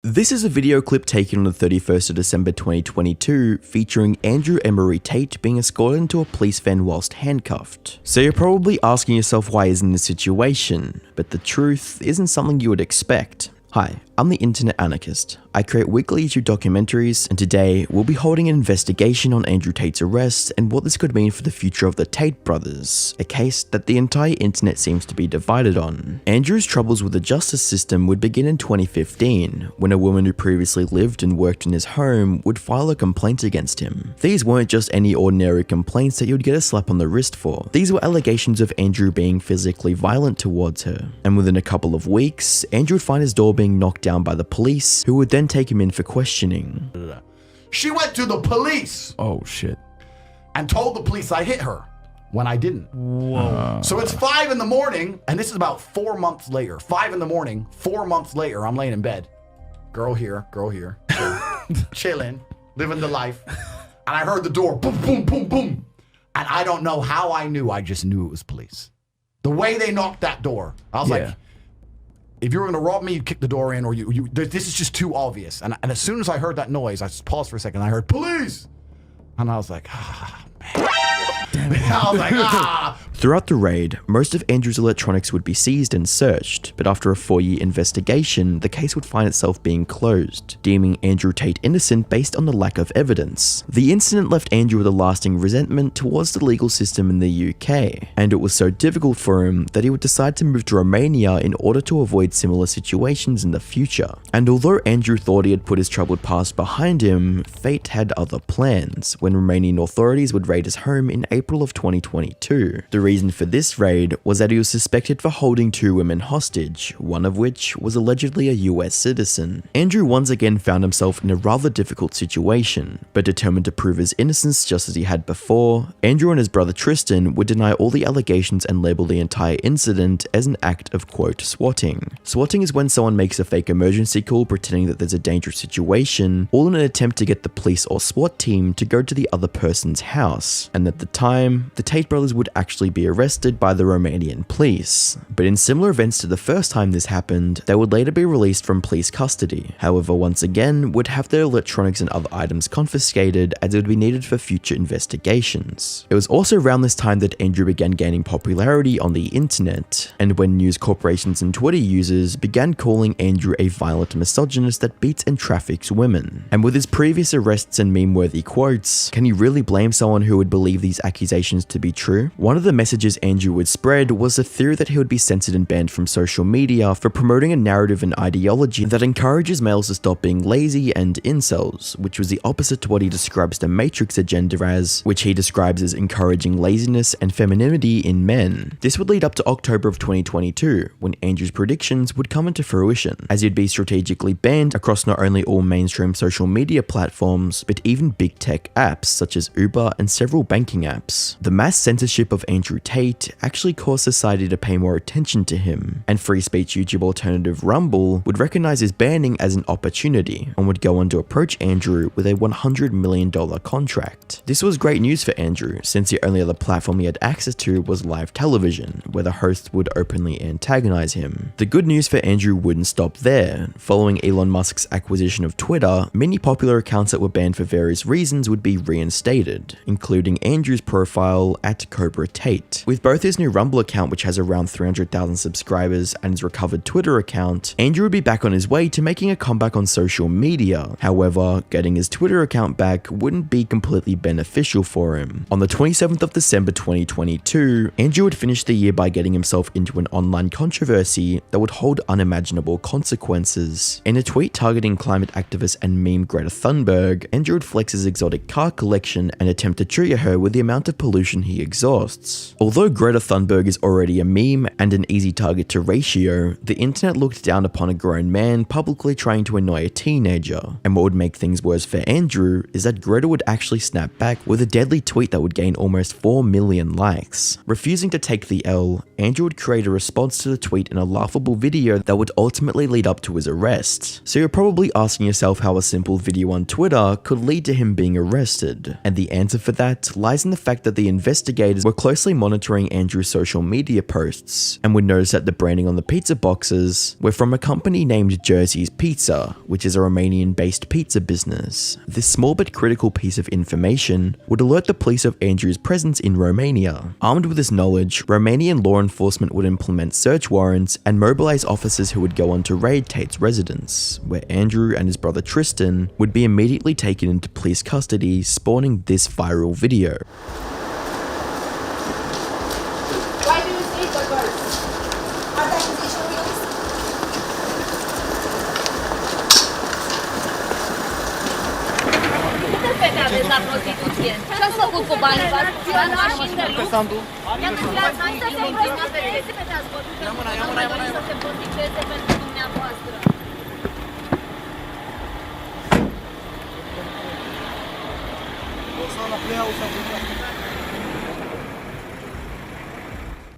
This is a video clip taken on the 31st of December 2022 featuring Andrew Emery Tate being escorted into a police van whilst handcuffed. So you're probably asking yourself why he's in this situation, but the truth isn't something you would expect. Hi, I'm the Internet Anarchist. I create weekly YouTube documentaries, and today we'll be holding an investigation on Andrew Tate's arrest and what this could mean for the future of the Tate brothers, a case that the entire internet seems to be divided on. Andrew's troubles with the justice system would begin in 2015, when a woman who previously lived and worked in his home would file a complaint against him. These weren't just any ordinary complaints that you'd get a slap on the wrist for. These were allegations of Andrew being physically violent towards her, and within a couple of weeks, Andrew would find his door being knocked down by the police, who would then take him in for questioning. She went to the police. Oh shit. And told the police I hit her when I didn't. Whoa. So it's 5 in the morning, and this is about 4 months later. 5 in the morning, 4 months later, I'm laying in bed. Girl here, chilling, living the life. And I heard the door, boom, boom, boom, boom. And I don't know how I knew, I just knew it was police. The way they knocked that door, I was like, if you were gonna rob me, you kick the door in, or this is just too obvious. And as soon as I heard that noise, I just paused for a second, I heard police! And I was like, man. I was like, Throughout the raid, most of Andrew's electronics would be seized and searched, but after a 4-year investigation, the case would find itself being closed, deeming Andrew Tate innocent based on the lack of evidence. The incident left Andrew with a lasting resentment towards the legal system in the UK, and it was so difficult for him that he would decide to move to Romania in order to avoid similar situations in the future. And although Andrew thought he had put his troubled past behind him, fate had other plans when Romanian authorities would raid his home in April of 2022. The reason for this raid was that he was suspected for holding 2 women hostage, one of which was allegedly a US citizen. Andrew once again found himself in a rather difficult situation, but determined to prove his innocence just as he had before, Andrew and his brother Tristan would deny all the allegations and label the entire incident as an act of, quote, swatting. Swatting is when someone makes a fake emergency call pretending that there's a dangerous situation, all in an attempt to get the police or SWAT team to go to the other person's house, and at the time, the Tate brothers would actually be arrested by the Romanian police. But in similar events to the first time this happened, they would later be released from police custody. However, once again, would have their electronics and other items confiscated as it would be needed for future investigations. It was also around this time that Andrew began gaining popularity on the internet, and when news corporations and Twitter users began calling Andrew a violent misogynist that beats and traffics women. And with his previous arrests and meme-worthy quotes, can you really blame someone who would believe these accusations to be true? One of the messages Andrew would spread was the theory that he would be censored and banned from social media for promoting a narrative and ideology that encourages males to stop being lazy and incels, which was the opposite to what he describes the Matrix agenda as, which he describes as encouraging laziness and femininity in men. This would lead up to October of 2022, when Andrew's predictions would come into fruition, as he'd be strategically banned across not only all mainstream social media platforms, but even big tech apps such as Uber and several banking apps. The mass censorship of Andrew Tate actually caused society to pay more attention to him, and free speech YouTube alternative Rumble would recognize his banning as an opportunity and would go on to approach Andrew with a $100 million contract. This was great news for Andrew, since the only other platform he had access to was live television, where the hosts would openly antagonize him. The good news for Andrew wouldn't stop there. Following Elon Musk's acquisition of Twitter, many popular accounts that were banned for various reasons would be reinstated, including Andrew's profile at Cobra Tate. With both his new Rumble account, which has around 300,000 subscribers, and his recovered Twitter account, Andrew would be back on his way to making a comeback on social media. However, getting his Twitter account back wouldn't be completely beneficial for him. On the 27th of December 2022, Andrew would finish the year by getting himself into an online controversy that would hold unimaginable consequences. In a tweet targeting climate activist and meme Greta Thunberg, Andrew would flex his exotic car collection and attempt to trigger her with the amount of pollution he exhausts. Although Greta Thunberg is already a meme and an easy target to ratio, the internet looked down upon a grown man publicly trying to annoy a teenager. And what would make things worse for Andrew is that Greta would actually snap back with a deadly tweet that would gain almost 4 million likes. Refusing to take the L, Andrew would create a response to the tweet in a laughable video that would ultimately lead up to his arrest. So you're probably asking yourself how a simple video on Twitter could lead to him being arrested. And the answer for that lies in the fact that the investigators were closely monitoring monitoring Andrew's social media posts and would notice that the branding on the pizza boxes were from a company named Jersey's Pizza, which is a Romanian-based pizza business. This small but critical piece of information would alert the police of Andrew's presence in Romania. Armed with this knowledge, Romanian law enforcement would implement search warrants and mobilize officers who would go on to raid Tate's residence, where Andrew and his brother Tristan would be immediately taken into police custody, spawning this viral video. Why do you sleep the girls? Are they position wheels? Câte fete aveți la prostituție? Ce ați făcut cu banii? V-ați mașini de lux? I-am întrebat, hai să se prostitueze, ați văzut că nu să se prostitueze pentru dumneavoastră.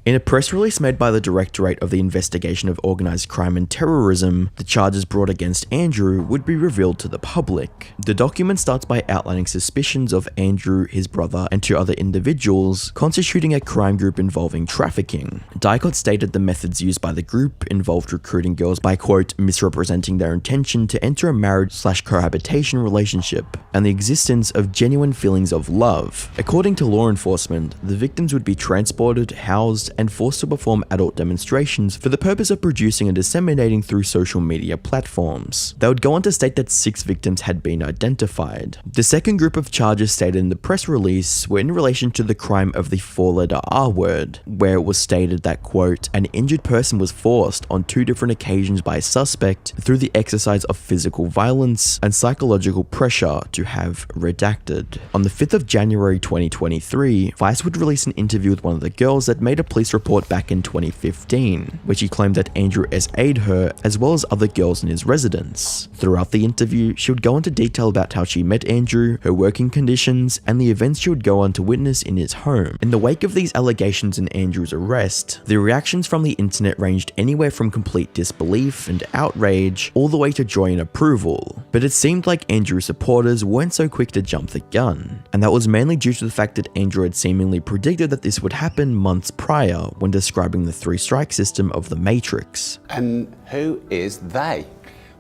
In a press release made by the Directorate of the Investigation of Organised Crime and Terrorism, the charges brought against Andrew would be revealed to the public. The document starts by outlining suspicions of Andrew, his brother, and 2 other individuals constituting a crime group involving trafficking. Dicot stated the methods used by the group involved recruiting girls by, quote, misrepresenting their intention to enter a marriage/cohabitation relationship, and the existence of genuine feelings of love. According to law enforcement, the victims would be transported, housed, and forced to perform adult demonstrations for the purpose of producing and disseminating through social media platforms. They would go on to state that 6 victims had been identified. The second group of charges stated in the press release were in relation to the crime of the 4-letter R word, where it was stated that, quote, an injured person was forced on 2 different occasions by a suspect through the exercise of physical violence and psychological pressure to have redacted. On the 5th of January 2023, Vice would release an interview with one of the girls that made a police report back in 2015, which he claimed that Andrew SA'd her as well as other girls in his residence. Throughout the interview, she would go into detail about how she met Andrew, her working conditions, and the events she would go on to witness in his home. In the wake of these allegations and Andrew's arrest, the reactions from the internet ranged anywhere from complete disbelief and outrage all the way to joy and approval. But it seemed like Andrew's supporters weren't so quick to jump the gun, and that was mainly due to the fact that Andrew had seemingly predicted that this would happen months prior when describing the 3-strike system of the Matrix. And who is they?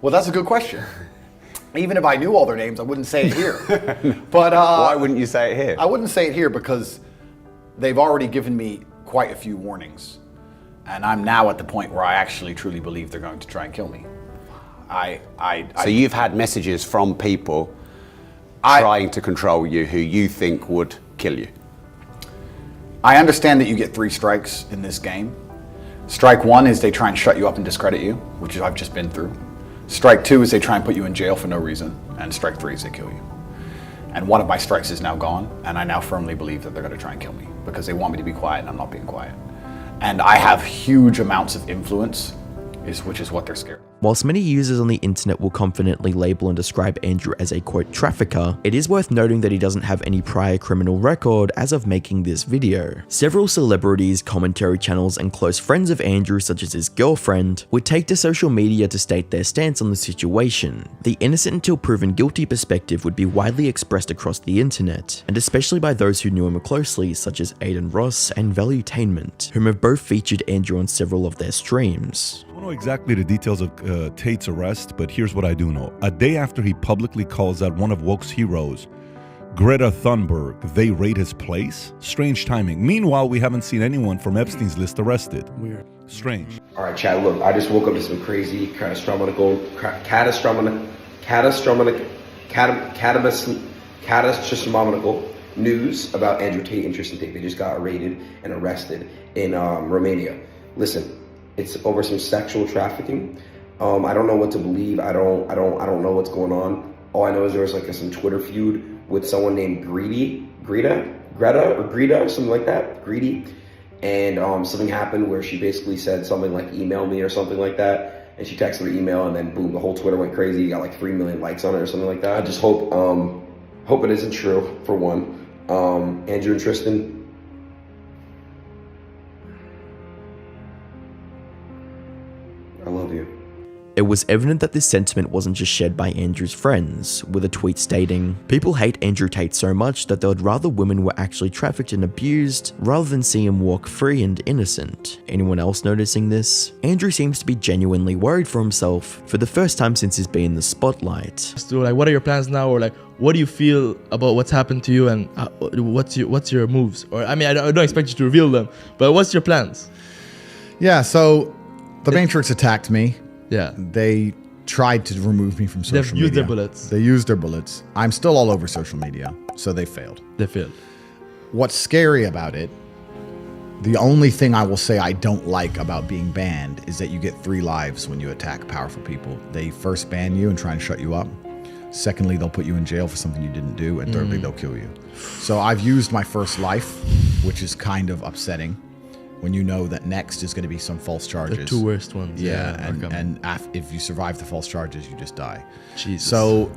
Well, that's a good question. Even if I knew all their names, I wouldn't say it here. But why wouldn't you say it here? I wouldn't say it here because they've already given me quite a few warnings. And I'm now at the point where I actually truly believe they're going to try and kill me. So you've had messages from people trying to control you who you think would kill you? I understand that you get 3 strikes in this game. Strike 1 is they try and shut you up and discredit you, which I've just been through. Strike 2 is they try and put you in jail for no reason. And strike 3 is they kill you. And one of my strikes is now gone, and I now firmly believe that they're going to try and kill me because they want me to be quiet and I'm not being quiet. And I have huge amounts of influence, which is what they're scared of. Whilst many users on the internet will confidently label and describe Andrew as a, quote, trafficker, it is worth noting that he doesn't have any prior criminal record as of making this video. Several celebrities, commentary channels, and close friends of Andrew, such as his girlfriend, would take to social media to state their stance on the situation. The innocent until proven guilty perspective would be widely expressed across the internet, and especially by those who knew him closely, such as Aiden Ross and Valuetainment, whom have both featured Andrew on several of their streams. I don't know exactly the details of Tate's arrest, but here's what I do know. A day after he publicly calls out one of woke's heroes, Greta Thunberg, they raid his place? Strange timing. Meanwhile, we haven't seen anyone from Epstein's list arrested. Weird. Strange. All right, Chad, look, I just woke up to some crazy catastrophic news about Andrew Tate and Tristan Tate. They just got raided and arrested in Romania. Listen, it's over some sexual trafficking. I don't know what to believe. I don't know what's going on. All I know is there was like some Twitter feud with someone named Greta, or something like that, Greedy. And something happened where she basically said something like email me or something like that. And she texted her email and then boom, the whole Twitter went crazy. Got like 3 million likes on it or something like that. I just hope it isn't true, for one. Andrew and Tristan, I love you. It was evident that this sentiment wasn't just shared by Andrew's friends, with a tweet stating, "People hate Andrew Tate so much that they would rather women were actually trafficked and abused rather than see him walk free and innocent." Anyone else noticing this? Andrew seems to be genuinely worried for himself for the first time since he's been in the spotlight. So like, what are your plans now, or like, what do you feel about what's happened to you, and what's your moves? Or I mean, I don't expect you to reveal them, but what's your plans? Yeah, so the Matrix attacked me. Yeah. They tried to remove me from social media. They've used their bullets. They used their bullets. I'm still all over social media, so they failed. They failed. What's scary about it, the only thing I will say I don't like about being banned is that you get 3 lives when you attack powerful people. They first ban you and try and shut you up. Secondly, they'll put you in jail for something you didn't do. And thirdly, they'll kill you. So I've used my first life, which is kind of upsetting when you know that next is going to be some false charges. The 2 worst ones. Yeah, and if you survive the false charges, you just die. Jesus. So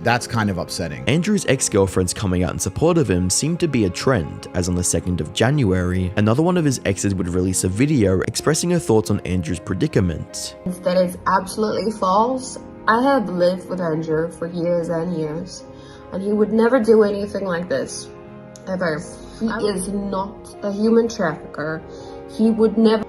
that's kind of upsetting. Andrew's ex-girlfriends coming out in support of him seemed to be a trend, as on the 2nd of January, another one of his exes would release a video expressing her thoughts on Andrew's predicament. That is absolutely false. I have lived with Andrew for years and years, and he would never do anything like this, ever. He is not a human trafficker. He would never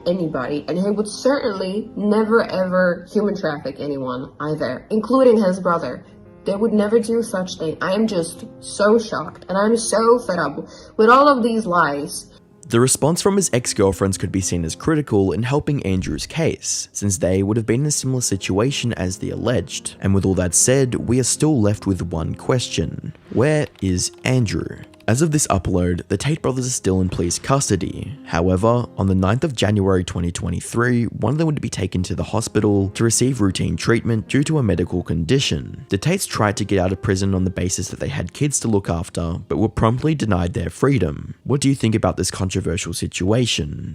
anybody, and he would certainly never ever human traffic anyone either, including his brother. They would never do such thing. I am just so shocked, and I'm so fed up with all of these lies. The response from his ex-girlfriends could be seen as critical in helping Andrew's case, since they would have been in a similar situation as the alleged. And with all that said, we are still left with one question. Where is Andrew? As of this upload, the Tate brothers are still in police custody. However, on the 9th of January 2023, one of them would be taken to the hospital to receive routine treatment due to a medical condition. The Tates tried to get out of prison on the basis that they had kids to look after, but were promptly denied their freedom. What do you think about this controversial situation?